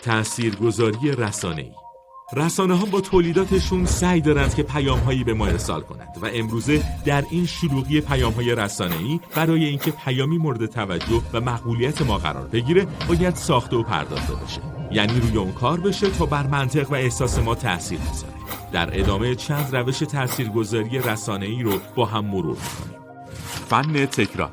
تاثیرگذاری رسانه‌ای. رسانه‌ها با تولیداتشون سعی دارند که پیام‌هایی به ما ارسال کنند و امروزه در این شلوغی پیام‌های رسانه‌ای برای اینکه پیامی مورد توجه و مقبولیت ما قرار بگیره باید ساخته و پرداخته بشه. یعنی روی اون کار بشه تا بر منطق و احساس ما تأثیر بذاره. در ادامه چند روش تاثیرگذاری رسانه‌ای رو با هم مرور می‌کنیم. فن تکرار.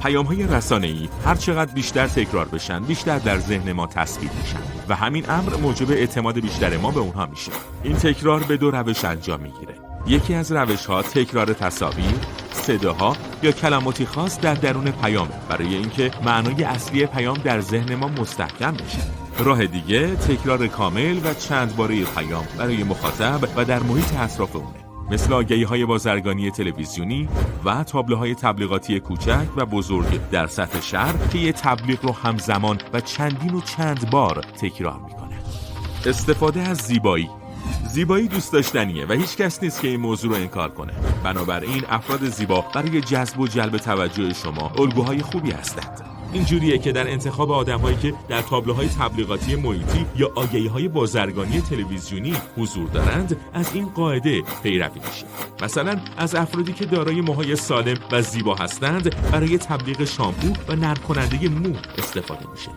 پیام‌های رسانه‌ای هر چقدر بیشتر تکرار بشن بیشتر در ذهن ما تثبیت میشن و همین امر موجب اعتماد بیشتر ما به اونها میشه. این تکرار به دو روش انجام میگیره. یکی از روش‌ها تکرار تصاویر، صداها یا کلماتی خاص در درون پیامه برای اینکه معنای اصلی پیام در ذهن ما مستحکم بشه. راه دیگه تکرار کامل و چند باره پیام برای مخاطب و در محیط اطراف اونه. مثل آگهی‌های بازرگانی تلویزیونی و تابلوهای تبلیغاتی کوچک و بزرگ در سطح شهر که یه تبلیغ رو همزمان و چندین و چند بار تکرار میکنه. استفاده از زیبایی. زیبایی دوست داشتنیه و هیچ کس نیست که این موضوع رو انکار کنه. بنابراین افراد زیبا برای جذب و جلب توجه شما الگوهای خوبی هستند. اینجوریه که در انتخاب آدم‌هایی که در تابلوهای تبلیغاتی محیطی یا آگهی‌های بازرگانی تلویزیونی حضور دارند از این قاعده پیروی میشه. مثلا از افرادی که دارای موهای سالم و زیبا هستند برای تبلیغ شامپو و نرم کننده مو استفاده میشه.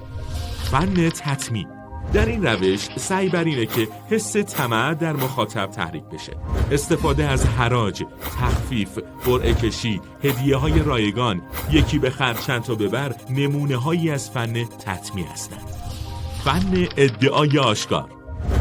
فن تطمیع. در این روش سعی بر اینه که حس طمع در مخاطب تحریک بشه. استفاده از حراج، تخفیف، قرعه کشی، هدیه‌های رایگان، یکی بخر چند تا ببر نمونه‌هایی از فن تطمیع هستند. فن ادعای آشکار.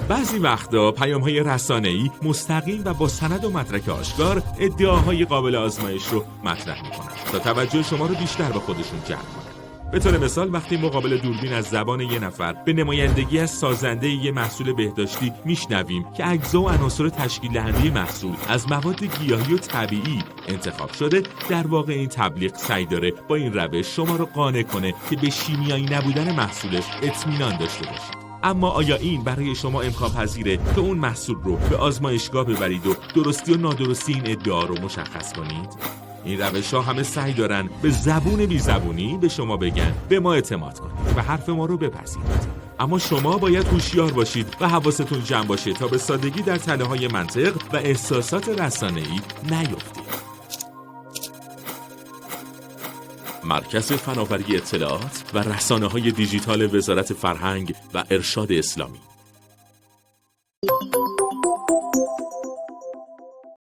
بعضی وقتا پیام‌های رسانه‌ای مستقیم و با سند و مدرک آشکار ادعاهای قابل آزمایش رو مطرح می‌کنند تا توجه شما رو بیشتر به خودشون جلب کنند. به طور مثال وقتی مقابل دوربین از زبان یه نفر به نمایندگی از سازنده یه محصول بهداشتی میشنویم که اجزا و عناصر تشکیل دهنده محصول از مواد گیاهی و طبیعی انتخاب شده، در واقع این تبلیغ سعی داره با این روش شما رو قانع کنه که به شیمیایی نبودن محصولش اطمینان داشته باشید. اما آیا این برای شما امکان پذیره که اون محصول رو به آزمایشگاه ببرید و درستی و نادرستی این ادعا رو مشخص کنید؟ این روش‌ها همه سعی دارن به زبون بی زبونی به شما بگن به ما اعتماد کنید و حرف ما رو بپذیرید. اما شما باید هوشیار باشید و حواستون جمع باشه تا به سادگی در تله‌های منطق و احساسات رسانه‌ای نیفتید. مرکز فناوری اطلاعات و رسانه‌های دیجیتال وزارت فرهنگ و ارشاد اسلامی